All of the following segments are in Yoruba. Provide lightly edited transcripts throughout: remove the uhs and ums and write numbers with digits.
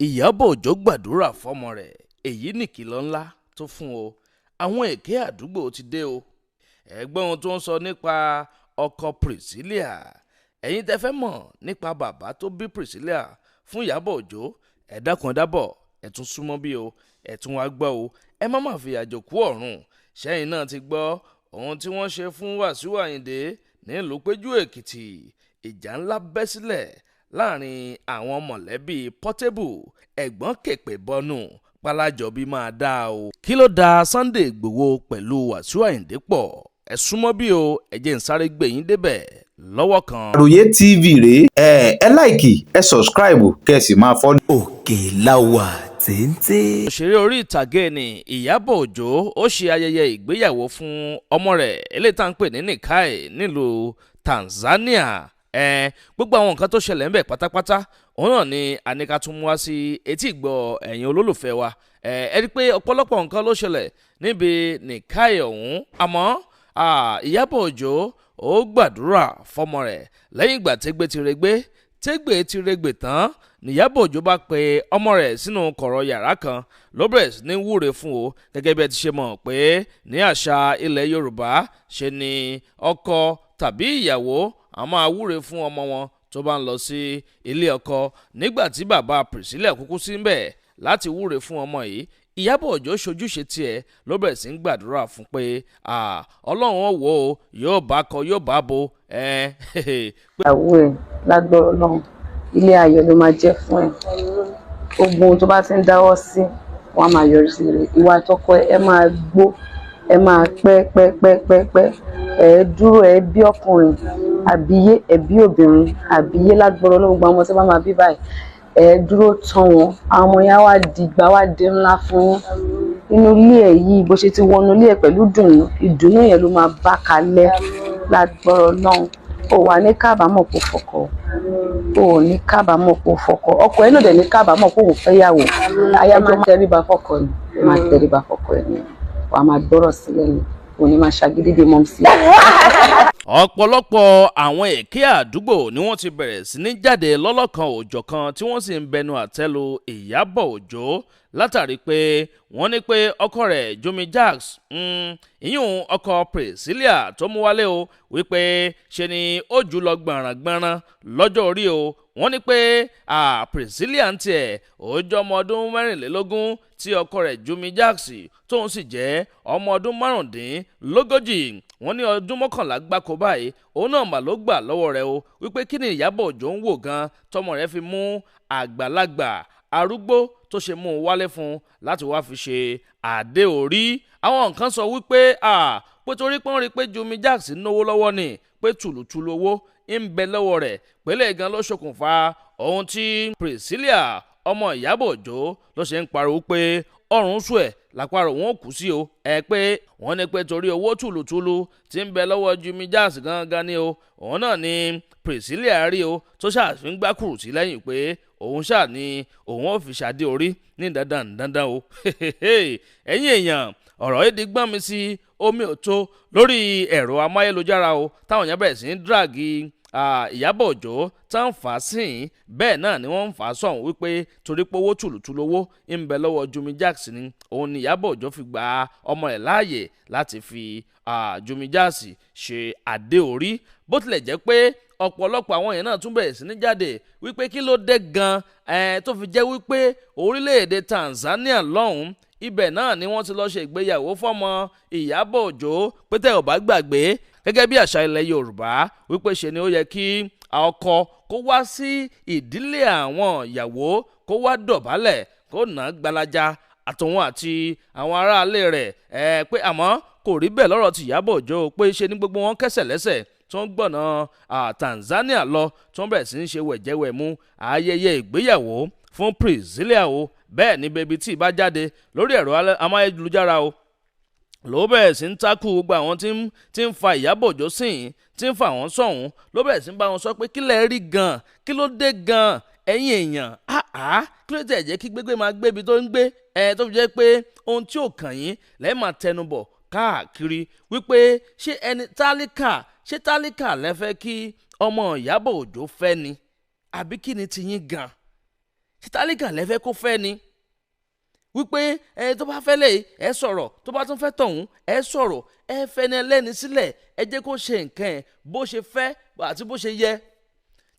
Ìyábọ̀ Òjó gbàdúrà fọ́mọ rẹ̀, èyí nìkìlọ̀ ńlá tó fún o. Àwọn èké àdúgbò ti dé o. Ẹgbẹ́ ohun tó ń sọ nípa ọkọ Priscilla. Ẹ̀yin tẹ́ fẹ́ mọ̀ nípa bàbá tó bí Priscilla fún Ìyábọ̀ Òjó, ẹ dákun dábọ̀, ẹ tún súnmọ́ bí o, ẹ tún wá gbọ́ o. Ẹ má fi àjòkú ọ̀run. Ṣẹ́yìn náà ti gbọ́ ohun tí wọ́n ṣe fún Wasiu Ayinde nílùú Péjú Èkìtì. Ìjà ńlá bẹ́ sílẹ̀ láàrin àwọn mọ̀lẹ́bí Portable, ẹ̀gbọ́n kèpè bọ́nù Pálájọbí máa dá o. Kí ló da Sunday Igboho pẹ̀lú Wasiu Ayinde pọ̀? Ẹ súnmọ́ bí o, ẹ jẹ́ n sáré gbé yín débẹ̀ lọ́wọ́ kan. Ọrọ Yii TV rèé, ẹ láìkì, ẹ sọ̀scribe, kẹ́ sì máa fọ́lọ́. Òkèláwà téńté. Òṣèré orí ìtàgé ni Ìyábọ̀ Òjó ó ṣe ayẹyẹ ìgbéyàwó fún ọmọ rẹ̀ eléyìí tá ń pè ní Nìkáì nílùú Tanzania. Gbogbo àwọn nǹkan tó ṣẹlẹ̀ ń bẹ̀ pátápátá òun náà ni àníkà tún mú wá sí etí ìgbọ́ ẹ̀yin olólùfẹ́ wa. Ẹ rí i pé ọ̀pọ̀lọpọ̀ nǹkan ló ṣẹlẹ̀ níbi Nìkáì ọ̀hún, àmọ́ Ìyábọ̀ Òjó ó gbàdúrà fọ́mọ rẹ̀ lẹ́yìn ìgbà tẹ́gbẹ́ ti regbè tán. Ìyábọ̀ Òjó bá pe ọmọ rẹ̀ sínú kọ̀rọ̀ yàrá kan ló bẹ̀rẹ̀ sí ní wúre fún o. Gẹ́gẹ́ bí ẹ ti ṣe mọ̀ pé ní àṣà ilẹ̀ Yorùbá ṣe ni ọkọ tàbí ìyàwó a máa wúre fún ọmọ wọn tó bá ń lọ sí ilé ọkọ. Nígbà tí bàbá Priscilla kúkú sí ń bẹ̀ láti wúre fún ọmọ yìí, Ìyábọ̀ Òjó ṣojúṣe tiẹ̀ ló bẹ̀rẹ̀ sí ń gbàdúrà fún pé Ọlọ́run ó wò ó, yóò bá kọ yóò bá bo. ìyàwó ẹ̀ lágbọ́rọ̀ náà ilé ayọ̀ ló máa jẹ́ fún ẹ. Gbogbo ohun tó bá ti ń dáwọ́ sí wọn á máa yọrí sí rere. Ìwà àtọkọ ẹ máa gbó, ẹ máa pẹ́, ẹ dúró, ẹ bí ọkùnrin àbíyé, ẹ bí obìnrin àbíyé lágbọ́rọ̀ lọ́wọ́. Gbogbo àwọn ọmọ tí wọ́n máa bí báyìí ẹ dúró tán wọn, àwọn ọmọ yẹn wá dìgbà wá dé ńlá fún yín. Inú ilé ẹ yìí bó ṣe ti wọnú ilé ẹ pẹ̀lú ìdùnnú yẹn ló máa bá kalẹ̀ lágbọ́rọ̀ náà. Ó wà ní kábàámọ̀ kó fọkọ, ó ní kábàámọ̀ kó fọkọ, ọkọ ẹ náà dẹ̀ ní kábàámọ̀ kó fẹ́ yàwó. Aya máa tẹríba fọkọ ni, máa tẹríba fọkọ ẹ ni, wàá máa gbọ́rọ̀ sílẹ̀ ni, òní máa ṣàgídíde mọ́ sí. Ọ̀pọ̀lọpọ̀ àwọn èké àdúgbò ni wọ́n ti bẹ̀rẹ̀ sí ní jáde lọ́lọ́kan òjọ̀kan tí wọ́n sì ń bẹnu àtẹ́lu Ìyábọ̀ Òjó látàrí pé wọ́n ní pé ọkọ rẹ̀ Jomi Jacks ìyún ọkọ Priscilla tó mú wálé o, wípé ṣe ni ó jù lọ gbọ̀nràngbọ̀nràn lọ́jọ́ orí o. Wọ́n ní pé Priscilla ń tiẹ̀ ó jẹ́ ọmọ ọdún 24 tí ọkọ rẹ̀ Jomi Jacks tóun sì jẹ́ ọmọ ọdún 35. Wọ́n ní ọdún 11 gbáko báyìí òun náà mà ló gbà lọ́wọ́ rẹ̀ o, wípé kí ni Ìyábọ̀ Òjó ń wò gan tọmọ rẹ̀ fi mú àgbàlagbà arúgbó tó ṣe mú un wálé fún láti wá fi ṣe àdé orí. Àwọn nǹkan sọ wípé pé torí pé wọ́n rí pé Jomi Jacks náwó lọ́wọ́ ni, pé tùlùtùlù owó ń bẹ lọ́wọ́ rẹ̀, pẹ̀lẹ́ gan ló ṣokùnfà ohun tí Priscilla ọmọ Ìyábọ̀ Òjó ló ṣe ń pariwo pé ọrùn sùn ẹ̀ lápárò wọn ò kú sí o. Pé wọ́n ní pé torí owó tùlùtùlù tí ń bẹ lọ́wọ́ Jomi Jacks gangan ni o, òun náà ni Priscilla rí o tó ṣàfihàn gbákùrù sí lẹ́yìn pé òun ṣáà ni òun ò fi ṣàdé orí ní dandan o. Ẹ̀yin èèyàn, ọ̀rọ̀ yìí di gbọ́n mi sí omi òtó lórí ẹ̀rọ amáyélujára o, táwọn èèyàn bẹ̀rẹ̀ sí ní dráàgì Ìyábọ̀ Òjó tá ń fà á sìn, bẹ́ẹ̀ náà ni wọ́n ń fà á sọ̀hún wípé torí pé owó tùlùtùlù owó ń bẹ lọ́wọ́ Jomi Jacks ni òun ni Ìyábọ̀ Òjó fi gba ọmọ rẹ̀ láàyè láti fi Jomi Jacks ṣe àdé orí. Bó tilẹ̀ jẹ́ pé ọ̀pọ̀lọpọ̀ àwọn èèyàn náà tún bẹ̀rẹ̀ sí ní jáde wípé kí ló dé gan tó fi jẹ́ wípé orílẹ̀-èdè Tanzania lọ́hùn-ún ibẹ̀ náà ni wọ́n ti lọ́ọ́ ṣe ìgbéyàwó fọ́mọ Ìyábọ̀ Òjó. Pé tẹ́ ò bá gbàgbé, gẹ́gẹ́ bí àṣà ilẹ̀ Yorùbá wípé ṣe ni ó yẹ kí ọkọ kó wá sí ìdílé àwọn ìyàwó, kó wá dọ̀bálẹ̀, kó nà gbalaja àtòun àti àwọn aráalé rẹ̀. Pé àmọ́ kò rí bẹ́ẹ̀ lọ́rọ̀ ti Ìyábọ̀ Òjó, pé ṣe ni gbogbo wọn kẹ́sẹ̀ lẹ́sẹ̀ tó ń gbọ̀nà Tanzania lọ, tó ń bẹ̀rẹ̀ sí ní ṣe wẹ̀jẹ̀wẹ̀mú ayẹyẹ ìgbéyàwó fún Priscilla o. Bẹ́ẹ̀ ni bèbí tí bá jáde lórí ẹ̀rọ amáyélujára o ló bẹ̀rẹ̀ sí ń takú gbogbo àwọn tí ń fa Ìyábọ̀ Òjó sìn, tí ń fa àwọn sọ̀hún, ló bẹ̀rẹ̀ sí ń bá wọn sọ pé kí lẹ rí gan, kí ló dé gan ẹ̀yin èèyàn, kí ló tẹ̀ jẹ́ kí gbégbé máa gbébi tó ń gbé, tó fi jẹ́ pé ohun tí ò kàn yín lẹ́ẹ̀ máa tẹnubọ̀ káàkiri wípé ṣé tálíkà lẹ fẹ́ kí ọmọ Ìyábọ̀ Òjó fẹ́ ni, àbí kí ni tiyín gan? tálíkà lẹ́fẹ́ kó fẹ́ ni wípé tó bá fẹ́ lè ẹ sọ̀rọ̀ tó bá tún fẹ́ tọ̀hún ẹ sọ̀rọ̀ ẹ fẹ́ni ẹlẹ́ni sílẹ̀ ẹ jẹ́ kó ṣe nǹkan ẹ̀ bó ṣe fẹ́ àti bó ṣe yẹ.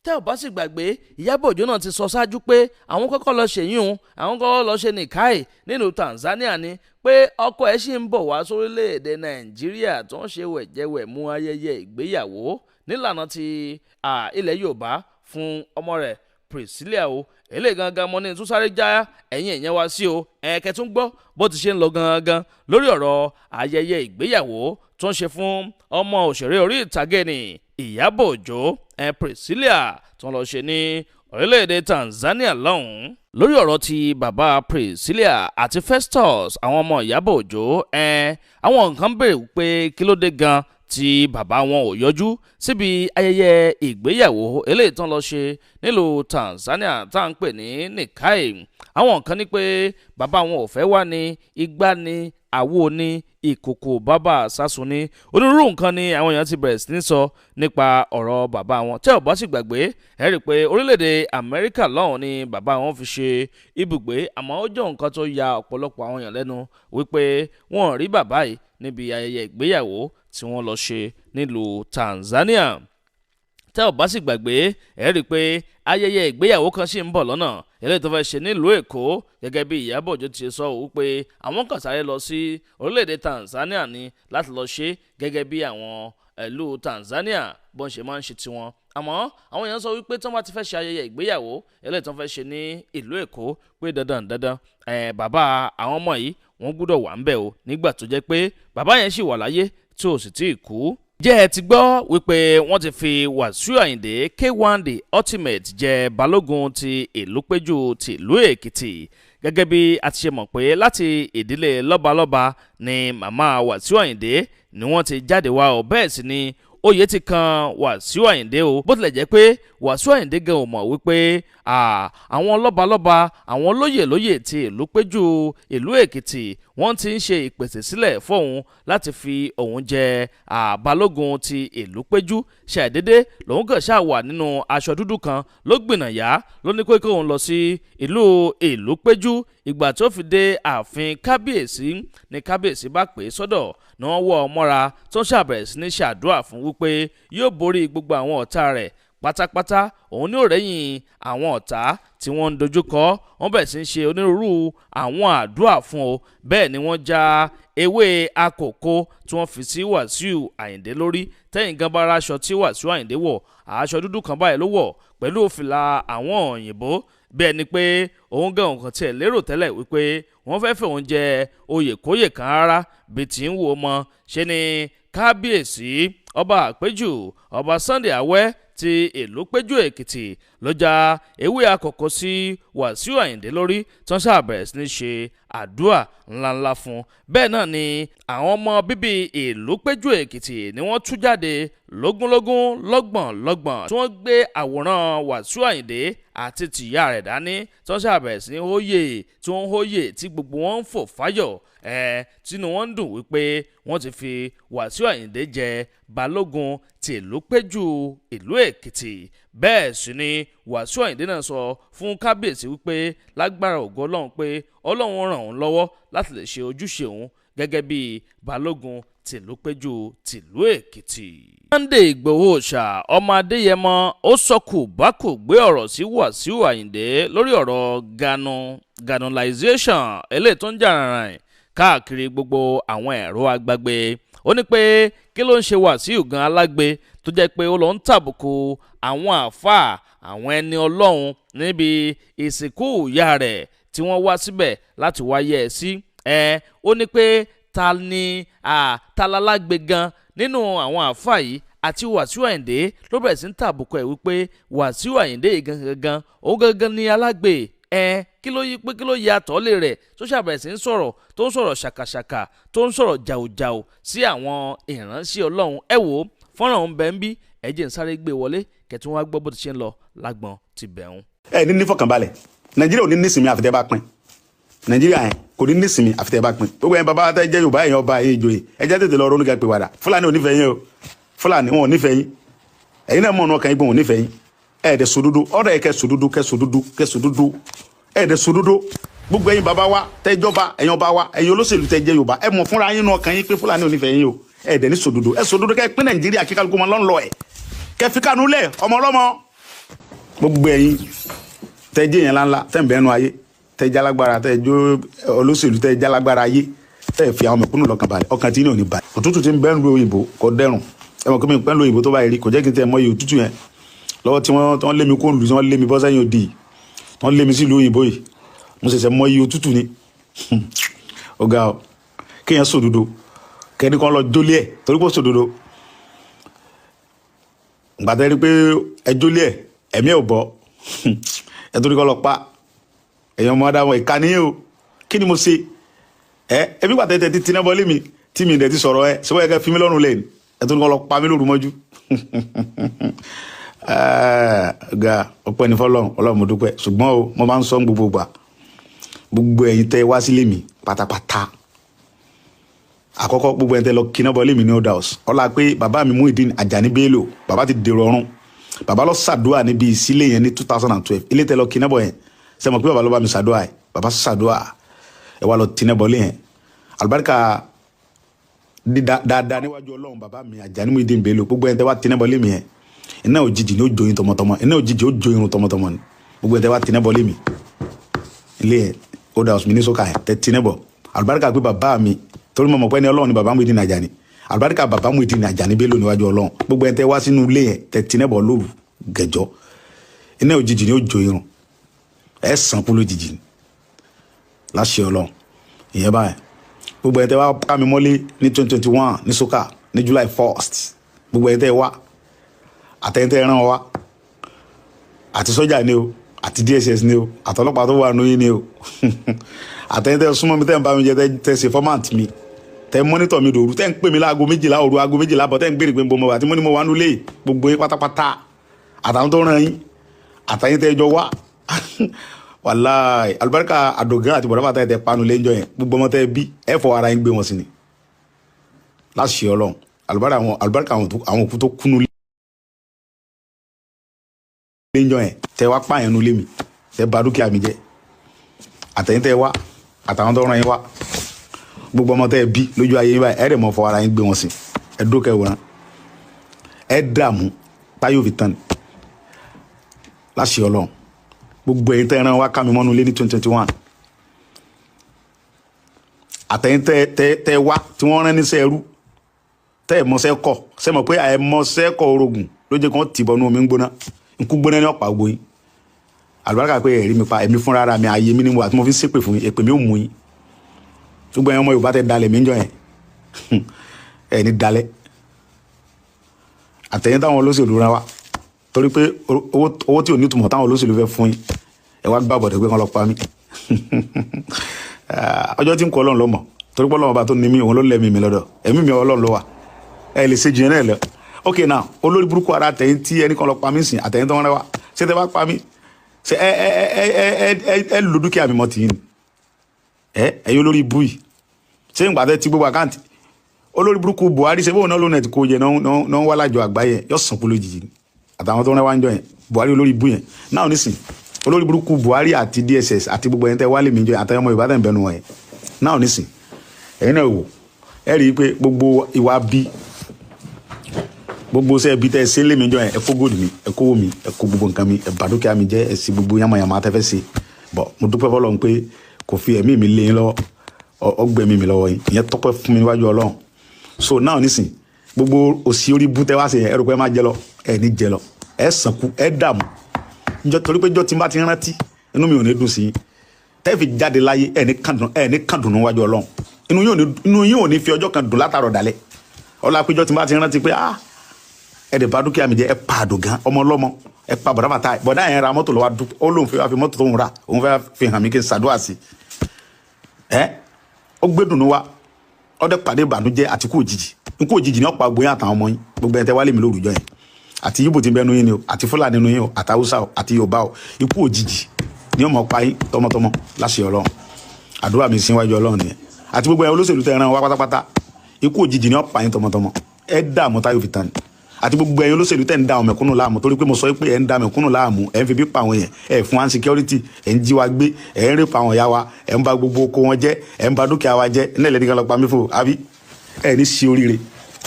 tẹ́ ò bá sì gbàgbé Ìyábọ̀ Òjó náà ti sọ ṣáájú pé àwọn kọ́kọ́ lọ ṣèyún àwọn kọ́kọ́ lọ ṣe nìkáì nílùú Tanzania ni pé ọkọ ẹ̀ sì ń bọ̀ wá sórílẹ̀-èdè Nàìjíríà tó ń ṣe wẹ̀jẹwẹ̀mu ayẹyẹ ìgbéyàwó nílànà ti ilẹ̀ Yorùbá fún ọmọ rẹ̀ Priscilla o. Èlé gangan mo ní tún sáré já ẹ̀yìn ẹ̀yẹn wá sí o ẹ̀kẹ́ tún gbọ́ bó ti ṣe ń lọ gangan lórí ọ̀rọ̀ ayẹyẹ ìgbéyàwó tó ń ṣe fún ọmọ òṣèré orí ìtàgé ní Ìyábọ̀ Òjó Priscilla tó ń lọ ṣe ní orílẹ̀-èdè Tanzania lọ́hùn-ún. Lórí ọ̀rọ̀ ti bàbá Priscilla àti Festus àwọn ọmọ Ìyábọ̀ Òjó àwọn nǹkan béèrè pé kí ló dé gan tí bàbá wọn ò yọjú síbi ayẹyẹ ìgbéyàwó eléyìí tán lọ ṣe nílùú Tanzania tá à ń pè ní nìkáì. Àwọn kan ní pé bàbá wọn ò fẹ́ wá ní igbá ní àwo ní ìkòkò bàbá sásun ní onírúurú nǹkan ni àwọn èèyàn ti bẹ̀rẹ̀ sí ní sọ nípa ọ̀rọ̀ bàbá wọn. Tẹ́ ò bá sì gbàgbé ẹ rí i pé orílẹ̀-èdè Amẹ́ríkà lọ́hùn ni bàbá wọn fi ṣe ibùgbé àmọ́ ó jẹ́ nǹkan tó ya ọ̀pọ̀lọpọ̀ àwọn èèyàn lẹ́nu wípé wọn ò rí bàbá yìí níbi ayẹyẹ ìgbéyàwó tí wọ́n lọ ṣe nílùú Tanzania. Tẹ́ ò bá sì gbàgbé ẹ rí i pé ayẹyẹ ìgbéyàwó kan sì ń bọ̀ lọ́nà eléyìí tó fẹ́ ṣe nílùú Èkó gẹ́gẹ́ bí Ìyábọ̀ Òjó ti sọ wípé àwọn kan sáré lọ sí orílẹ̀-èdè Tanzania ní láti lọ ṣe gẹ́gẹ́ bí àwọn ìlú Tanzania bó ń ṣe máa ń ṣe tiwọn. Àmọ́ àwọn èèyàn sọ wípé tí wọ́n bá ti fẹ́ ṣe ayẹyẹ ìgbéyàwó eléyìí tó fẹ́ ṣe ní ìlú Èkó pé dandan bàbá àwọn ọmọ yìí wọ́n gbọ́dọ̀ wà ń bẹ̀ o nígbà tó jẹ́ pé bàbá yẹn sì wà láyé tí ò sì tí ì kú. Jẹ́ ẹ ti gbọ́ wípé wọ́n ti fi Wasiu Ayinde K1 the Ultimate jẹ balógun ti Ìlúpéjú ti ìlú Èkìtì gẹ́gẹ́ bí a ti ṣe mọ̀ pé láti ìdílé lọ́balọ́ba ni màmá Wasiu Ayinde ni wọ́n ti jáde wá ọ bẹ́ẹ̀ sì ni oyè ti kan Wasiu Ayinde o bó tilẹ̀ jẹ́ pé Wasiu Ayinde gan ò mọ̀ wípé àwọn lọ́balọ́ba àwọn lóyè ti Ìlúpéjú ìlú Èkìtì wọ́n ti ń ṣe ìpèsè sílẹ̀ fóun láti fi òun jẹ balógun ti Ìlúpéjú ṣàìdédé lòun kàn ṣáà wà nínú aṣọ dúdú kan ló gbìnàyà ló ní pé kóun lọ sí ìlú Ìlúpéjú ìgbà tó fi dé ààfin kábíyèsí ni kábíyèsí bá pè é sọ́dọ̀ ni wọ́n wọ́ ọ mọ́ra tó ń ṣàbẹ̀rẹ̀ sí ní ṣàdúrà fún wípé yóò borí gbogbo àwọn ọ̀tá rẹ̀ pátápátá òun ní òrẹ́yìn àwọn ọ̀tá tí wọ́n ń dojúkọ wọ́n bẹ̀rẹ̀ sí ń ṣe onírúurú àwọn àdúrà fún o bẹ́ẹ̀ ni wọ́n já ewé àkókò tí wọ́n fi sí Wasiu Ayinde lórí tẹ́yìn gan bá aṣọ tí Wasiu Ayinde wọ̀ aṣọ dúdú kan báyìí ló wọ̀ pẹ̀lú fìlà àwọn òyìnbó bí ẹni pé òun gan nǹkan tiẹ̀ lérò tẹ́lẹ̀ wípé wọ́n fẹ́ fẹ́ òun jẹ oyèkóyè kan rárá bí tí ń wò mọ́ ṣe ni kábíyèsí ọba àpéjù ọba Sunday Awẹ́ ti Ìlúpéjú Èkìtì ló já ewé àkókò sí Wasiu Ayinde lórí tí wọ́n ṣàbẹ̀rẹ̀ sí ní ṣe àdúrà ńláńlá fún. Bẹ́ẹ̀ náà ni àwọn ọmọ bíbí Ìlúpéjú Èkìtì ni wọ́n tú jáde lógúnlógún lọ́gbọ̀nlọ́gbọ̀n tí wọ́n gbé àwòrán Wasiu Ayinde àti tìyá rẹ̀ dání tí wọ́n ṣàbẹ̀rẹ̀ sí ní hóyè tí wọ́n hóyè tí gbogbo wọn ń fò fáyọ̀ tínú wọn ń dùn wípé wọ́n ti fi Wasiu Ayinde jẹ balógun ti Ìlúpéjú ìlú Èkìtì. Bẹ́ẹ̀ sì ni Wasiu Ayinde náà sọ fún kábíyèsí wípé lágbára ògo Ọlọ́run pé Ọlọ́run ràn òun lọ́wọ́ láti lè ṣe ojúṣe òun gẹ́gẹ́ bí balógun ti Ìlúpéjú tìlú Èkìtì. Sunday Igboho ṣá ọmọ Adéyẹmọ ó sọkù bákò gbé ọ̀rọ̀ sí Wasiu Ayinde lórí ọ̀rọ̀ ganulization eléyìí tó ń jà ràrìn káàkiri gbogbo àwọn ẹ̀rọ agbágbé. Ó ní pé kí ló ń ṣe Wasiu gan alágbe tó jẹ́ pé ó lọ ń tàbùkù àwọn àáfàá àwọn ẹni Ọlọ́run níbi ìsìnkú ìyá rẹ̀ tí wọ́n wá síbẹ̀ láti wáyé ẹ̀ sí. Ó ní pé ta lálágbe gan nínú àwọn àáfàá yìí àti Wasiu Ayinde ló bẹ̀rẹ̀ sí ń tàbùkù ẹ̀ wípé Wasiu Ayinde yìí gangan ó gangan ní alágbe. Kí ló yí pé kí ló yẹ àtọ́lé rẹ̀ tó ṣàbẹ̀rẹ̀ sí ń sọ̀rọ̀ tó ń sọ̀rọ̀ ṣàkàṣàkà tó ń sọ̀rọ̀ jàùjàù sí àwọn ìránṣẹ́ Ọlọ́run. Ẹ wò fọ́nrán ń bẹ ń bí ẹ̀jẹ̀ ń sáré gbé wọlé kẹtù wá gbọ́ bó ti ṣe ń lọ lágbọ̀n ti bẹ̀rùn. ní fọkànbalẹ̀ Nàìjíríà ò ní nísìmí àfitẹ́ bá pín Nàìjíríà yẹn kò ní nísìmí àfitẹ́ bá pín gbogbo yẹn bàbá tẹ́ jẹ́ Yorùbá èèyàn ọba èyí ìjòyè ẹjẹ́ tètè lọ ronú kẹ́ pé wàdà Fúlàní ò nífẹ̀ẹ́ yín o Fúlàní wọn ò nífẹ̀ẹ́ yín ẹ̀yin náà mọ̀ ọ̀nà ọkàn yín gbọ̀n ò nífẹ̀ẹ́ yín ẹ̀ẹ́dẹ̀ sòdodo ọ̀rọ̀ yẹ kẹ́ sòdodo ẹ̀ẹ́dẹ̀ sòdodo gbogbo ẹ̀yin bàbá wa tẹ́jọba ẹ̀yin ọba wa ẹ̀yin olóṣèlú tẹ́jẹ́ Yorùbá ẹ mọ̀ fúnra yín náà kàn yín pé Fúlàní ò nífẹ̀ẹ́ yín o ẹ̀ẹ́dẹ̀ ní sòdodo ẹ sòdodo kẹ́ pín Nàìjíríà kí kálukú máa lọ́nlọ́ ẹ̀ kẹ́ fi Kánú lẹ̀ ọmọ ọlọ́mọ gbogbo ẹ̀yin tẹ́jẹ́ yẹn ńláńlá tẹ́ ń bẹ́nu ayé tẹ́jẹ́ alágbára tẹ́jọ́ olóṣèlú tẹ́jẹ́ alágbára ayé tẹ́ fi àwọn mẹ̀kúnnù lọ́kàn balẹ̀ ọkàn tí ní ò ní balẹ̀ òtútù tí ń bẹ́nu òyìnbó kò dẹrùn ẹ mọ̀ pé mi ń pẹ́nu òyìnbó tó bá rí kò jẹ́ kí n tẹ́ mọ́ iye òtútù yẹn lọ́wọ́ tí wọ́n lé mi kó lù tí wọ́n lé mi bọ́ sẹ́yìn òdì wọ́n lé mi sí ìlú òyìnbó yìí mo ṣẹ̀ṣẹ̀ mọ iye òtútù ni ọ̀gá ọ kéèyàn sòdodo kẹ́ni kan lọ jólé ẹ̀ torí pé sòdodo gbàtẹ́ rí pé ẹ jólé ẹ̀ ẹ̀mí ò bọ́ ẹ torí kan lọ pa èèyàn ọmọ adáwọn ìkànnì o kí ni mo ṣe ẹbí gbàtẹ́ tẹ ti tiná bọ́lé mi tí mi dẹ̀ ti sọ̀rọ̀ ẹ ṣé wọ́n yẹ kẹ́ fi mí lọ́rùn lẹ́yìn ẹ torí kan lọ pa mí lóru mọ́jú ga ọpẹ́ ní fọ́lọ́run Ọlọ́run mo dúpẹ́ ṣùgbọ́n o mo máa ń sọ gbogbo gbà gbogbo ẹ̀yin tẹ́ wá sílé mi pátápátá àkọ́kọ́ gbogbo ẹ̀yin tẹ́ lọ kíná bọ lé mi ní old house ọlá pé bàbá mi Muyideen Ajani Bello bàbá ti dèrò ọ̀run bàbá lọ ṣàdúà níbi ìsílé yẹn ní 2012 ilé tẹ́ lọ kíná bọ yẹn ṣé mọ̀ pé bàbá ló bá mi ṣàdúà ẹ bàbá ṣàdúà ẹ wá lọ tíná bọ lé yẹn àlùbáríkà dáadáa níwájú Ọlọ́run bàbá mi Ajani Muyideen Bello gbogbo ẹ̀yin tẹ́ wá tíná bọ lé mi yẹn iná òjijì ni ó jó yín tọmọtọmọ iná òjijì ó jó irun tọmọtọmọ ni gbogbo ẹ̀ tẹ́ wá tinẹ́bọ̀ lé mi ilé ẹ̀ old house mi ní sọ́kà ẹ̀ tẹ́ tinẹ́bọ̀ àlùbáríkà pé bàbá mi torí mọ̀ pé ní Ọlọ́run ni bàbá Muyideen Ajani àlùbáríkà bàbá Muyideen Ajani Bello níwájú Ọlọ́run gbogbo ẹ̀ tẹ́ wá sínú ilé ẹ̀ tẹ́ tinẹ́bọ̀ lóru gẹ̀jọ́ iná òjijì ni ó jó irun ẹ̀ sàn kú lójijì ni láṣẹ Ọlọ́run ìyẹn báyìí gbogbo ẹ̀ tẹ́ wá ká mi mọ́lé ní 2021 ní sọ́kà ní July 1st gbogbo ẹ̀ tẹ́ wá àtẹ̀yìntẹ̀ ẹran wa àti sọ́jà ni o àti DSS ni o àtọlọ́pàá tó wà lóyún ni o àtẹ̀yìntẹ̀ súnmọ́ mi tẹ́ ń bá mi jẹ tẹ́ ṣe fọ́màtì mi tẹ́ mọ́nítọ̀ mi dòru tẹ́ ń pè mí láago 12 òru aago 12 bọ̀ tẹ́ ń gbèrè pé ń bọ́ mọ́ àti mo ní mo wà nulẹ̀ gbogbo yín pátápátá àtàwọn tó ràn yín àtẹ̀yìntẹ̀ ẹjọ́ wá wàláì àlùbáríkà àdògán àti bọ̀dá bàtà ẹ̀ panu lẹ́jọ́ yẹn gbogbo ọmọ tẹ́ bí ẹ fọ ara yín gbé wọn sí ni láṣẹ Ọlọ́run àlùbáríkà àwọn òkú tó kúnú lẹ́jọ́ yẹn tẹ́ wá pààyàn nulẹ̀ mi tẹ́ bà dúkìá mi jẹ́ àtẹ̀yìn tẹ́ wá àtàwọn tó ràn yín wá gbogbo ọmọ tẹ́ bí lójú ayé yín báyìí ẹ̀ dẹ̀ mọ́ fọ ara yín gbé wọn sí ẹ̀ dókè wòran ẹ̀ dààmú táyọ̀ fi tán láṣẹ Ọlọ́run gbogbo ẹ̀yin tẹ́ ràn wá ká mi mọ́nu lé ní 2021 àtẹ̀yìn tẹ́ wá tí wọ́n rán níṣẹ́ ẹrú tẹ́ ẹ̀ mọ́ṣẹ́ kọ̀ ṣe mọ̀ pé àìmọ́ṣẹ́ kọ̀ orogún ló jẹ́ kàn tìbọ̀ nú omi ń gbóná nkú gbóná ní ọ̀pá gbó yín àlùbáríkà pé ẹ̀rí mi pa ẹ̀mí fúnra ara mi ààyè mi ni mo àti mo fi ń ṣépè fún yín èpè mi ò mú yín gbogbo ẹ̀yin ọmọ Yorùbá tẹ́ dalẹ̀ mí ń jọ yẹn ẹ̀ ní dalẹ̀ àtẹ̀yìn táwọn olóṣèlú rán wa torí pé owó tí ò ní túmọ̀ táwọn olóṣèlú fẹ́ fún yín ẹ wá gbàbọ̀dẹ̀ pé kán lọ pa mí ọjọ́ tí ń kọ́ Ọlọ́run lọ́mọ torí pé Ọlọ́run ọba tó ní mí òun ló lẹ́mí mi lọ́dọ̀ ẹ̀mí mi Ọlọ́run ló wà ẹ lè ṣe jìnnà ẹ lọ ok now olórí burúkú ara àtẹ̀yìn tí ẹnì kan lọ pa mí sìn àtẹ̀yìn tó ń rẹ́ wa ṣé tẹ bá pa mí ṣe ẹ lò dúkìá mi mọ́ tìyín ẹ̀yin olórí ibú yìí ṣé ń gbàtẹ́ ti gbogbo àkáǹtì olórí burúkú Buhari ṣe bóun náà lónà ti kó jẹ náà ń wá lájọ àgbáyé yóò sàn kú lójijì àtàwọn tó ń rẹ́ wá ń jọ yẹn Buhari olórí ibú yẹn náà nísìn olórí burúkú Buhari àti DSS àti gbogbo ẹ̀yin tẹ́ wálé mi jọ yẹn àtàwọn ọmọ Yorùbá tẹ́ ń bẹnu wọn yẹn náà nísìn ẹ̀yin náà wò ẹ rí i pé gbogbo ìwà bí gbogbo ṣe bí tẹ́ ṣe lé mi jọ yẹn ẹ kó góòdù mi ẹ kó wó mi ẹ kó gbogbo nǹkan mi ẹ bà dúkìá mi jẹ́ ẹ sì gbogbo yamayama tẹ́ fẹ́ ṣe bọ̀ mo dúpẹ́ fọlọ́run pé kò fi ẹ̀mí mi lé yín lọ́wọ́ ọgbẹ́mí mi lọ́wọ́ yín ìyẹn tọ́pẹ́ fún mi níwájú Ọlọ́run so náà nísìn gbogbo òsì orí bú tẹ́ wá sí yẹn ẹ rò pé ẹ má jẹ lọ ẹ ní jẹ lọ ẹ sànkú ẹ dààmú torí pé jọ́ tí n bá ti rántí inú mi ò ní dùn sí yín tẹ́ fi jáde láyé ẹ ní kàndùn níwájú Ọlọ́run inú yín ò ní fi ọjọ́ kan dùn látàrọ̀ dalẹ̀ ọlá péjọ tí n bá ti rántí pé ẹ dẹ̀ bá dúkìá mi jẹ́ ẹ pa àdògán ọmọ ọlọ́mọ ẹ pa bọ̀dá bàtà bọ̀dá yẹn ra mọ́tò lọ́wọ́ dúpẹ́ ó lóun fẹ́ fi mọ́tò tó ń ra òun fẹ́ fi hàn mí kí n ṣàdúrà sí ó gbé dùnú wa ọdẹ pàdé ìbànújẹ́ àti kú òjijì nkú òjijì ní ọ̀pá gbóyún àtàwọn ọmọ yín gbogbo ẹ̀ tẹ́ wálé mi lórúkọ yẹn àti Yíbò tí ń bẹnu yín ni o àti Fúlàní nínú yín o àti Haúsá o àti Yorùbá o ikú òjijì ní ọmọ pa yín tọmọtọmọ láṣẹ Ọlọ́run àdúrà mi síwájú Ọlọ́run nìyẹn àti gbogbo ẹ̀ olóṣèlú tẹ́ ran wa pátápátá ikú òjijì ní ọ̀pá yín tọmọtọmọ ẹ dààmú táyọ̀ fi tán ni àti gbogbo ẹ̀yin olóṣèlú tẹ́ ń da mẹ̀kúnnù láàmú torí pé mo sọ pé ẹ̀ ń da mẹ̀kúnnù láàmú ẹ̀ ń fi bí pa àwọn yẹn ẹ̀ fún one security ẹ̀ ń jí wa gbé ẹ̀ ń rèpa àwọn ìyá wa ẹ̀ ń ba gbogbo oko wọn jẹ́ ẹ̀ ń ba dúkìá wa jẹ́ ní ẹ̀lẹ́dìkan lọ pa mí fò àbí ẹ̀ ní sí oríire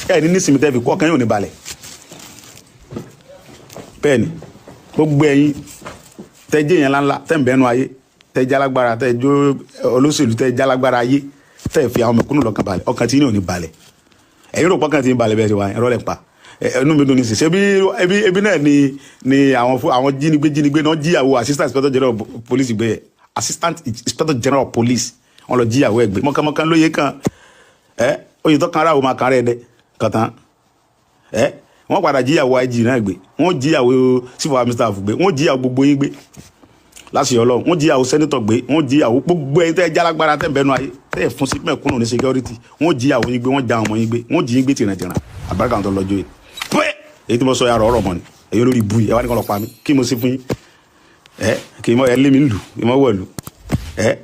ẹ̀ ní nísìmí tẹ́ fi kú ọkàn yóò ní balẹ̀ bẹ́ẹ̀ ni gbogbo ẹ̀yin tẹ́ jẹ́ yẹn ńláńlá tẹ́ ń bẹ́nu ayé tẹ́ jálágbára tẹ́ jó olóṣèlú tẹ́ jálágbára ayé tẹ́ fi àwọn mẹ̀kúnnù lọ́kàn balẹ̀ ọkàn tí ní ò ní balẹ̀ ẹ̀yin rò pọ́kàn tí ń balẹ̀ bẹ́ẹ̀ ṣe wá ẹ̀rọ lẹ̀ pa ẹnu mi dùn ní sísè ebi náà ni àwọn jínigbé náà jíyàwó assistant inspector general police gbé assistant inspector general police wọn lọ jíyàwó ẹ gbé mọ̀kànmọ̀kàn lóye kan oyè tó kan ara wo máa kan rẹ̀ dẹ kàtàn wọ́n padà jíyàwó IG náà gbé wọ́n jíyàwó civil army staff gbé wọ́n jíyàwó gbogbo yín gbé láti Ọlọ́run wọ́n jíyàwó senator gbé wọ́n jíyàwó gbogbo ẹ̀yin tẹ́ jálágbára tẹ́ bẹnu ayé tẹ́ fún sí mẹ̀kúnnù ní security wọ́n jíyàwó yín gbé wọ́n já ọmọ yín gbé wọ́n jí yín gbé tìrìntìrìn àbáríkà àwọn tó lọ́jọ́ yìí pé èyí tí mo sọ yàrá ọ̀rọ̀ mọ́ ni èyí olórí bu yìí ẹ wá ní kàn lọ pa mí kí mo ṣe fún yín kì í mọ ẹ lé mi lù kì í mọ wọ̀lú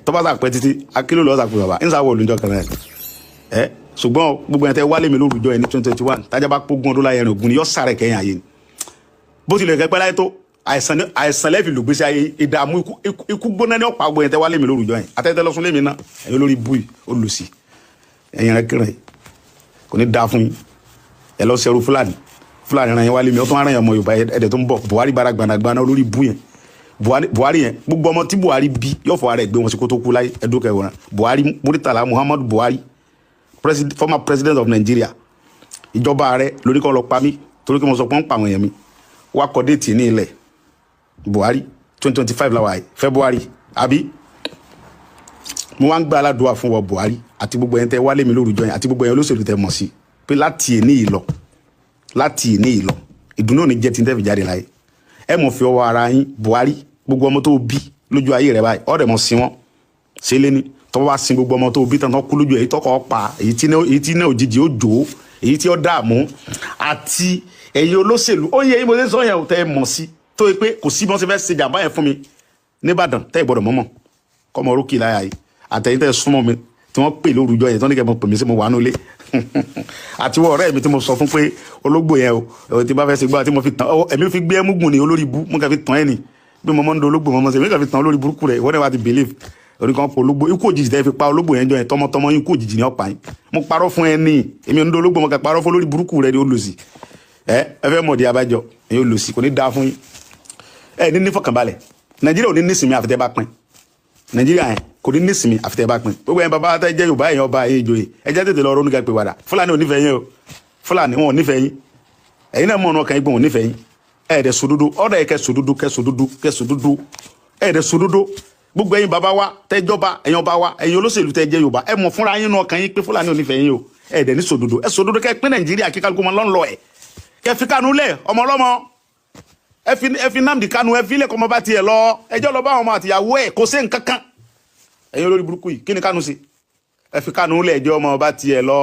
tọ́ba sàpẹ́ títí akílò lọ́ọ́ sàpẹ́ bàbá ń sàwọ̀ lóúnjọ kan náà ṣùgbọ́n gbogbo ẹ̀ tẹ́ wálé mi lórúkọ ẹ̀ ní 2021 tájà bá pógun ọdún láyé ẹ̀rìn ògùn ni yóò sáré kẹ́yìn ayé ni bó tilẹ̀ kẹ́pẹ́ láyé tó àìsàn lẹ́fì lògbèsè ayé ìdààmú ikú gbóná ní ọ̀pá gbogbo ẹ̀ tẹ́ wálé mi lórúkọ ẹ̀ atẹ́tẹ́ lọ́sùn lé mi náà ẹ̀yin olórí bùi olùsì ẹ̀yin rẹ̀ kírun kò ní dáa fún yín ẹ lọ sẹ́rù Fúlàní ran yẹn wálé mi ọtún ara yẹn ọmọ Yorùbá ẹ̀dẹ̀ tó ń bọ̀ Buhari bara gbanagbana olórí bù yẹn Buhari yẹn gbogbo ọmọ tí Buhari bí yóò fọ ara ẹ̀ gbé wọn sí kó tó kú láyé ẹ̀dókè wọn Buhari Muritala Muhammadu Buhari former president of Nigeria ìjọba rẹ̀ lórí kan lọ pa mí torí kí mo sọ pé wọ́n pa àwọn èèyàn mi wá kọ déètì ní ilẹ̀ Buhari 2025 làwà February àbí mo wá ń gbé aládùúwà fún wọn Buhari àti gbogbo ẹ̀yin tẹ́ wálé mi lórúkọ yẹn àti gbogbo ẹ̀yin olóṣèlú tẹ́ mọ̀ sí pé láti èní ìlọ ìdùnnú ní jẹ́ tí ń tẹ́ fi jáde láyé ẹ mọ̀ fi ọwọ́ ara yín Buhari gbogbo ọmọ tó bí lójú ayé rẹ̀ báyìí ọ̀rẹ́ mọ̀ sí wọn ṣe lé ní tọ́wọ́ bá sin gbogbo ọmọ tó bí tán tó kú lójú èyí tọ́kọ̀ pa èyí tí náà òjijì ó jò èyí tí ó dààmú àti ẹ̀yin olóṣèlú ó yẹ yín mo ṣe sọ yẹn tẹ́ mọ̀ sí tó yẹ pé kò sí bọ́n ṣe fẹ́ ṣe jàmbá yẹn fún mi nìbàdàn tẹ́ ìgbọ́dọ̀ mọ́mọ́ kọ́mọ orókì láyà yìí àtẹ̀yìn tẹ́ súnmọ́ mi tí wọ́n pè lórúkọ yẹn tí wọ́n ní kẹ́ mọ̀ pè mí sí mo wà nulẹ̀ àti wọ́n ọ̀rẹ́ mi tí mo sọ fún pé ológbò yẹn o tí bá fẹ́ ṣe gbọ́ àti mo fi tàn ẹ̀mí fi gbé ẹmúgùn ní olórí bú mo kàn fi tàn ẹ́ ni bí mo mọ́ ń do ológbò mọ́ ṣe mi kàn fi tàn olórí burúkú rẹ̀ ìwọ́n náà wá ti believe oníkan pọ̀ ológbò ikú òjijì tẹ́ fi pa ológbò yẹn jọ yẹn tọmọtọmọ ikú òjijì ní ọ̀pá yín mo parọ́ fún ẹ ní èmi ń do ológbò mo kàn parọ́ fún olórí burúkú rẹ̀ ní olùsì ẹ fẹ́ mọ̀ di abájọ èyí olùsì kò ní dáa fún yín ẹ ní fọkànbalẹ̀ Nàìjíríà ò ní nísìmí àfitẹ́ bá pín Nàìjíríà yẹn kò ní nísìmí àfitẹ́ bá pín gbogbo yẹn bàbá tẹ́ jẹ́ Yorùbá yẹn ọba yẹn ìjòyè ẹ jẹ́ tètè lọ ronú kẹ́ pé wàdà Fúlàní ò nífẹ̀ẹ́ yín o Fúlàní wọn ò nífẹ̀ẹ́ yín ẹ̀yin náà mọ̀ ọ̀nà ọkàn yín gbọ̀n ò nífẹ̀ẹ́ yín ẹ̀ẹ́dẹ̀ sòdodo ọ̀dọ̀ yẹ kẹ́ sòdodo ẹ̀ẹ́dẹ̀ sòdodo gbogbo ẹ̀yin bàbá wa tẹ́ jọba ẹ̀yin ọba wa ẹ̀yin olóṣèlú tẹ́ jẹ́ Yorùbá ẹ mọ̀ fúnra yín náà ọkàn yín pé Fúlàní ò nífẹ̀ẹ́ yín o ẹ̀ẹ́dẹ̀ ní sòdodo ẹ sòdodo kẹ́ pín Nàìjíríà kí kálukú mọ́ lọ́nlọ́ ẹ̀ kẹ́ fi Kánú lẹ̀ ọmọ ọlọ́mọ ẹ fi Nnamdi Kanu ẹ fi lẹ̀ kọ́mọ bá tiẹ̀ lọ ẹjọ́ lọ bá àwọn ọmọ àtìyàwó ẹ̀ kò sí nǹkan kan ẹ̀yin olórí burúkú yìí kí ni Kanu ṣe ẹ fi Kanu lẹ̀ ẹjọ́ ọmọ bá tiẹ̀ lọ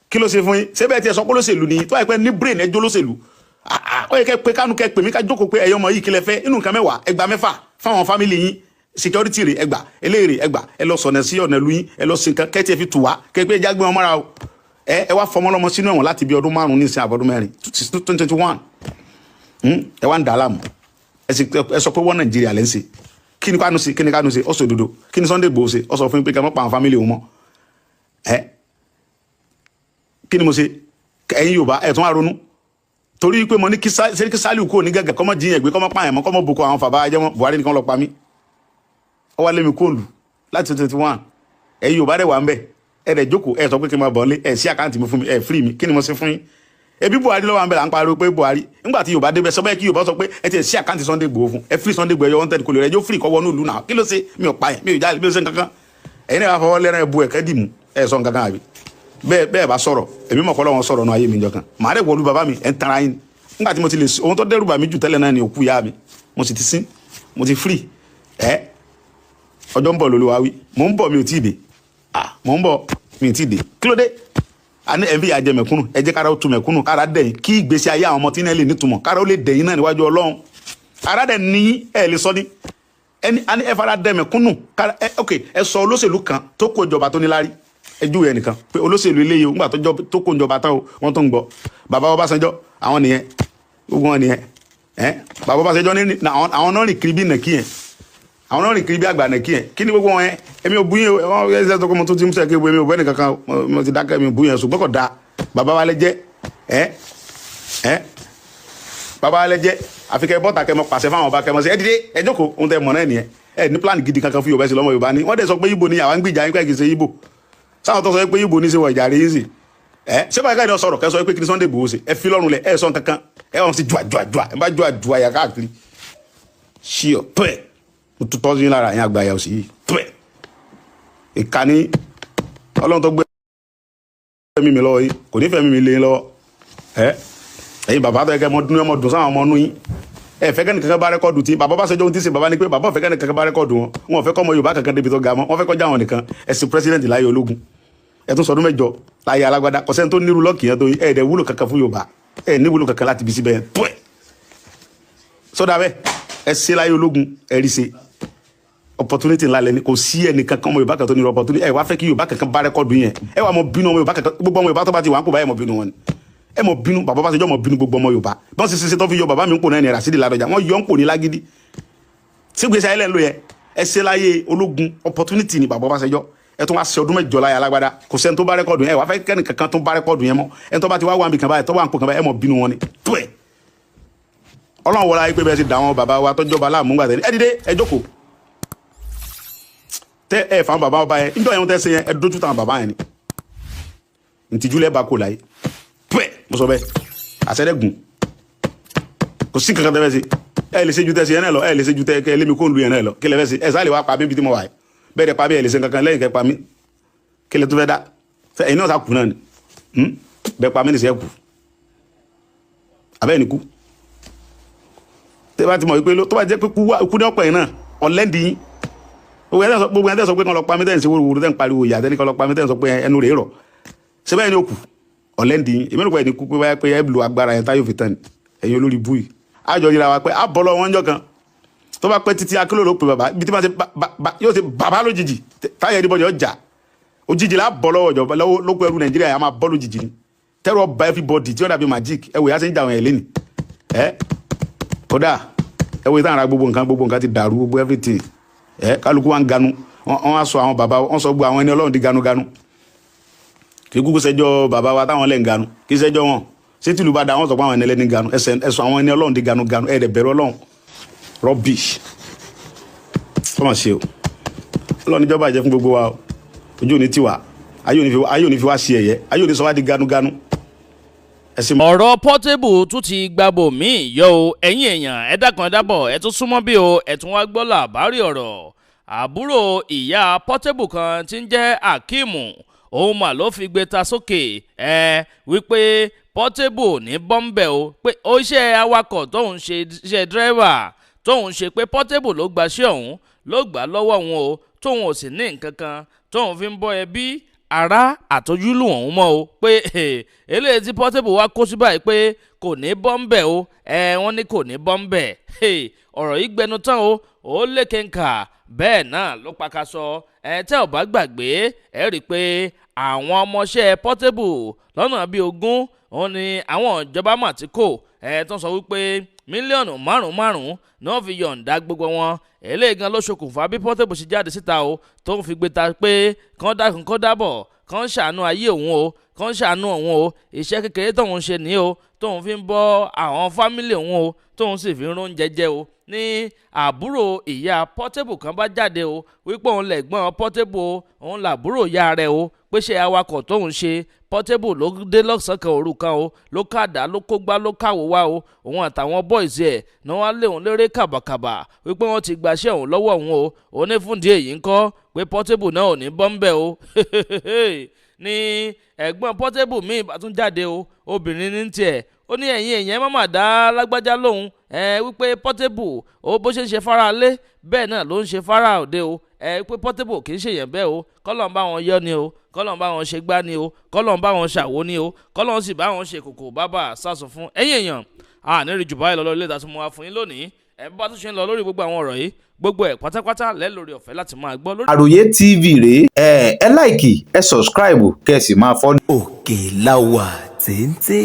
kí ló ṣe fún yín ṣé bẹ́ẹ̀ tiẹ̀ sọ pé olóṣèlú ni tó àìpẹ́ ní brain ẹjọ́ olóṣèlú ó yẹ kẹ́ pé Kanu kẹ́ pè mí ká jókòó pé ẹ̀yin ọmọ yìí kí lẹ fẹ́ inú nǹkan mẹ́wàá ẹgbàá mẹ́fà fáwọn fámìlì yín security rẹ̀ ẹgbàá eléyìí ẹgbàá ẹ lọ sọ̀nà sí ọ̀nà ìlú yín ẹ lọ sí nǹkan kẹ́tì ẹ fi tù wá kẹ́ pé ẹja gbé wọn mọ́ra o ẹ wá fọmọlọmọ sínú ẹ̀wọ̀n láti bí ọdún 5 ní ìsìn àbọ̀dún 4 2021 ẹ wá ń dà á láàmú ẹ sọ pé wọ́n Nàìjíríà lẹ́ ń ṣe kí ni Kanu ṣe ó sọ òdodo kí ni Sunday Igboho ṣe ó sọ fún mi pé kẹ́ mọ́ pa àwọn fámìlì òun mọ́ kí ni mo ṣe ẹ̀yin Yorùbá ẹ̀ tún wá ronú torí pé mo ní kí Sálíù kúrò ní gẹ́gẹ́ kọ́mọ́ jiyàn gbé kọ́mọ́ pààyàn mọ́ kọ́mọ́ boko àwọn fàbá ajẹ́mọ́ Buhari nìkan lọ pa mí ó wá lé mi kóòlù láti 2021 ẹ̀yin Yorùbá rẹ̀ wà ń bẹ̀ ẹ̀ rẹ̀ jókòó ẹ̀ sọ pé kí n máa bọ̀ ọ́lé ẹ̀ sí àkáǹtì mi fún mi ẹ̀ free mi kí ni mo ṣe fún yín ebi Buhari lọ́wọ́ àmbẹ̀ là ń pariwo pé Buhari nígbà tí Yorùbá débẹ̀ sọ bẹ́ẹ̀ kí Yorùbá sọ pé ẹ ti ẹ̀ sí àkáǹtì Sunday Igboho fún ẹ free Sunday Igboho ẹ̀yọ́ wọn tẹ̀lé kò lè rẹ̀ yóò free kọ́ wọnú ìlú náà kí ló ṣe mi ò pa yẹn mi ò jáde mi ò ṣe nǹkan kan ẹ̀yin náà wà fọwọ́ lẹ́rìn ẹ̀bù ẹ̀kẹ́ dì mú ẹ̀ sọ nǹkan kan àbí bẹ́ẹ̀ bá sọ̀rọ̀ èmi mọ̀ kọ́lọ́ wọn sọ̀rọ̀ náà ayé mi jọ kan màá rẹ̀ wọlú bàbá mi ẹ̀ ń tara yín nígbà tí mo ti lè ohun tó dẹ́rù bà mí jù tẹ́lẹ̀ náà ni òkú ìyá mi mo sì ti sín mo ti free ọjọ́ ń bọ̀ lóluwà wí mò ń bọ̀ mi ò tí ì dé mò ń bọ̀ mi ò tí ì dé kí ló dé a ní ẹ̀fí àjẹ mẹ̀kúnnù ẹ jẹ́ kára ó tu mẹ̀kúnnù kára dẹ̀yìn kí ìgbésí ayé àwọn ọmọ tí náà lè nítumọ̀ kára ó lè dẹ̀yìn náà níwájú Ọlọ́run ara dẹ̀ ní ẹ̀ lè sọ ní ẹni a ní ẹ fara dẹ mẹ̀kúnnù kára ok ẹ sọ olóṣèlú kan tó kó ìjọba tó níláárí ẹjú yẹn nìkan pé olóṣèlú eléyìí o ńgbà tó kó ìjọba tán o wọ́n tó ń gbọ́ bàbá Ọbásanjọ́ àwọn nìyẹn gbogbo wọn nìyẹn bàbá Ọbásanjọ́ ní àwọn náà rìn kiri bí nàkí yẹn àwọn náà rìn kiri bí àgbà nàkí yẹn kí ni gbogbo wọn yẹn èmi ò bú yẹn o wọn yẹn sẹ́tọ́ kọ́ mo tó ti mú sẹ́kẹ́ èmi ò bú ẹnì kankan mo ti dákẹ́ mi ò bú yẹn ṣùgbọ́n kò da bàbá wa lẹ jẹ́ bàbá wa lẹ jẹ́ àfikẹ́ bọ́tà kẹ́ mọ pàṣẹ fáwọn ọba kẹ́ mọ sí ẹ dìde ẹ jókòó ohun tẹ mọ̀ náà nìyẹn ní plan gidi kankan fún Yorùbá sí lọ́mọ Yorùbá ni wọ́n dẹ̀ sọ pé Ìgbò ni àwọn ń gbìjà yín pẹ́ kì í ṣe Ìgbò sáwọn tó sọ pé Ìgbò ní ṣe wọ ìjà rí yín sí ṣé báyìí káyọ̀ sọ̀rọ̀ kẹ́ sọ pé kí ni Sunday Igboho ṣe ẹ fi lọ́rùn lẹ̀ ẹ sọ kankan ẹ wọ́n sì jùà ẹ bá jùà yà káàkiri ṣíọ pẹ́ mo tún tọ́jú yín lára yín àgbà yà òsì yìí pẹ́ ìkànnì Ọlọ́run tó gbé mi lọ́wọ́ yìí kò ní fẹ́ mi lé lọ́wọ́ ẹ̀yin bàbá tó yẹ kẹ́ ọmọ dùn sáwọn ọmọ nú yín ẹ fẹ́ kẹ́ni kankan bá rẹ́kọ̀dù tí bàbá Ọbásanjọ́ ohun tí ń ṣe bàbá ni pé bàbá fẹ́ kẹ́ni kankan bá rẹ́kọ̀dù wọn fẹ́ kọ́ ọmọ Yorùbá kankan débi tó ga mọ́ wọn fẹ́ kọjá àwọn nìkan ẹ̀sìn pírẹsidẹ́ntì láyé ológun ẹ tún sọdún mẹ́jọ láyé alágbádá kò sẹ́ni tó nírú lọ́ọ̀kì yẹn tó yí ẹ̀ẹ́dẹ̀ wúlò kankan fún Yorùbá ẹ̀ ní wúlò kankan láti bí síbẹ̀ yẹn tó ẹ̀ sọdá bẹ́ẹ̀ ẹ ṣe láyé ológun ẹ rí ṣe opportunity ńlá lẹni kò sí ẹnì kankan ọmọ Yorùbá kankan tó ní opportunity ẹ wá fẹ́ kí Yorùbá kankan bá rẹ́kọ̀dù yẹn ẹ wà mọ bínú ọmọ Yorùbá kankan gbogbo ọmọ Yorùbá tó bá ti wà ń kó báyìí mọ bínú wọn ni ẹ mọ bínú bàbá Ọbásanjọ́ mọ bínú gbogbo ọmọ Yorùbá bí wọ́n ṣe tó fi yọ bàbá mi ń pò náà ní Rasidi Ládọjà wọ́n yọ ń pò ní Lágídí sígbèsè ayẹlẹ ń lò yẹ ẹ ṣe láyé ológun opportunity ni bàbá Ọbásanjọ́ ẹ tún wá ṣe ọdún mẹ́jọ láyé alágbádá kò sẹ́ni tó bá rẹ́kọ̀dù yẹn ẹ wá fẹ́ kẹ́ni kankan tó bá rẹ́kọ̀dù yẹn mọ́ ẹ tó bá ti wá wà níbi kan báyìí tó wà ń pò kan báyìí ẹ mọ bínú wọn ni tó ẹ Ọlọ́run wọlé ayé pé bẹ́ẹ̀ ti dà wọn bàbá wa tọ́jọba láàmú gbà tẹ́lẹ̀ ẹ dìde ẹ jókòó tẹ ẹ fà bàbá ọba yẹn níjọ́ yẹn tẹ́ ṣe yẹn ẹ dójú tàn bàbá yẹn ni ntìjú lẹ́ bá kó láyé pẹ́ mo sọ bẹ́ẹ̀ àṣẹ́dẹ́gùn kò sí kankan tẹ́fẹ́ sí ẹ lè ṣe ju tẹ́sí yẹn náà lọ ẹ lè ṣe ju tẹ́ kẹ́ lémi kó ń lu yẹn náà lọ kí lẹ fẹ́ sí ẹ sáà lè wá pa mí bí tí mo wà yìí bẹ́ẹ̀ dẹ̀ pa mí ẹ lè ṣe kankan lẹ́yìn kẹ́ pa mí kí lẹ tó fẹ́ dá ẹ̀yin náà sá kù náà ni bẹ́ẹ̀ pa mí nìṣẹ́ kù abẹ́ ní kú tẹ́ bá ti mọ̀ pé tó bá jẹ́ pé kú ní ọ̀pọ̀ yẹn náà ọ̀lẹ́ndì yín gbogbo ẹni tẹ́ sọ pé kán lọ pa mí tẹ́ ń ṣe wúruwúru tẹ́ ń pariwo ìyá tẹ́ ní kán lọ pa mí tẹ́ ń sọ pé ẹnu rèé rọ̀ ṣé bẹ́ẹ̀ ni ó kù ọ̀lẹ́ndì yín èmi rò pé ẹni kú pé wáyé pé ẹ lu agbára yẹn táyọ̀ fi tán ẹ̀yin olórí bú yìí àjọ yìí ra wa pé a bọ́ lọ wọn jọ kan tó bá pẹ́ títí akérò pé bàbá ibi tí wọ́n ti yóò ti bàbá lójijì táyà ẹnibọ̀dì ọjà òjijì la bọ́ lọ́wọ́ ìjọba lóko ẹrú Nàìjíríà yà máa bọ́ lójijì ni tẹ́rọ ba everybody tí wọ́n dàbí magic ẹ wò yá sí ń jà wọn ẹ̀ lẹ́nì kódà ẹ wò yí táwọn ará gbogbo nǹkan ti dàrú gbogbo everything kálukú wa ń ganu wọ́n á sọ àwọn bàbá wọ́n sọ gbogbo àwọn ẹni Ọlọ́run di ganu kí kúkú sẹ́jọ́ bàbá wa táwọn lẹ́ ń ganu kí sẹ́jọ́ wọn ṣé tìlú bá da wọn sọ pé àwọn ẹni ẹlẹ́ni ganu ẹ̀sọ́ àwọn ẹni Ọlọ́run di ganu ẹ̀ẹ́dẹ̀ bẹ̀rù Ọlọ́run rubbish fọmọ ṣe o Ọlọ́run níjọba ìjẹ́ fún gbogbo wa ojú òní tiwa ayé òní fi wá sí ẹ̀yẹ ayé òní sọ wá di ganu. ọ̀rọ̀ Portable tún ti gbàbọ̀ míì yọ o ẹ̀yin èèyàn ẹ dákun ẹ dábọ̀ ẹ tún súnmọ́ bí o ẹ tún wá gbọ́ làbárí ọ̀rọ̀ àbúrò ìyá Portable kan tí ń jẹ́ Akeem òun mà ló fi gbé ta sókè wípé Portable ní bọ́m̀bẹ̀ o pé ó ṣe awakọ̀ tóun ṣe iṣẹ́ dírẹ́fà tóun ṣe pé Portable ló gbaṣẹ́ òun ló gbà lọ́wọ́ òun o tóun ò sì ní nǹkan kan tóun fi ń bọ́ ẹbí ará àtọ́júlù ọ̀hún mọ́ o pé eléyìí tí Portable wá kó sí báyìí pé kò ní bọ́m̀bẹ̀ o wọ́n ní kò ní bọ́m̀bẹ̀ ọ̀rọ̀ yìí gbẹnu tán o ó lékenkà bẹ́ẹ̀ náà ló pakasọ tẹ́ ò bá gbàgbé ẹ rí i pé àwọn ọmọọṣẹ́ Portable lọ́nà bíi 20 òun ni àwọn ìjọba mà ti kó tó sọ wípé mílíọ̀nù márùn-ún ni wọ́n fi yọ̀ǹda gbogbo wọn eléyìí gan ló ṣokùnfà bí Portable ṣe jáde síta o tó ń fi gbé ta pé kán dákun kán dábọ̀ kán ṣàánú ayé òun o kán ṣàánú òun o iṣẹ́ kékeré tóun ṣe ní o tóun fi ń bọ́ àwọn fámílì òun o tóun sì fi ń róúnjẹ jẹ o ní àbúrò ìyá Portable kan bá jáde o wípé òun lẹ̀gbọ́n Portable òun làbúrò ìyá rẹ̀ o pé ṣe awakọ̀ tóun ṣe Portable ló dé lọ́sàn-án kan òru kan o ló kàdá ló kó gbá ló káwó wá o òun àtàwọn boys ẹ̀ ní wọ́n á lé òun léré kàbàkàbà wípé wọ́n ti gbaṣẹ́ òun lọ́wọ́ òun o òun ní fúndì èyí ń kọ́ pé Portable náà ò ní bọ́m̀bẹ̀ o ní ẹ̀gbọ́n Portable míì bá tún jáde o obìnrin ní tiẹ̀ ó ní ẹ̀yin èèyàn má mà dá lágbájá lóhùn wípé Portable ó bó ṣe ń ṣe fara lé bẹ́ẹ̀ náà ló ń ṣe fara òde o pé Portable kì í ṣèyàn bẹ́ẹ̀ o kọ́lọ́n bá wọn yọ ni o kọ́lọ́n bá wọn ṣe gbá ni o kọ́lọ́n bá wọn ṣàwo ni o kọ́lọ́n sì bá wọn ṣe kòkò bábà sásùn fún ẹ̀yin èèyàn àníri jù báyìí lọ́lọ́ ilé ìdásùn mọ́ wa fún yín lónìí ẹ bá tún ṣe ń lọ lórí gbogbo àwọn ọ̀rọ̀ yìí gbogbo ẹ̀ pátápátá lẹ́ lórí ọ̀fẹ́ láti máa gbọ́ lórí. Àròyé TV rèé ẹ láìkì ẹ sọ̀scribe kẹ́ ẹ sì máa fọ́lọ̀. Òkè la wà téńté.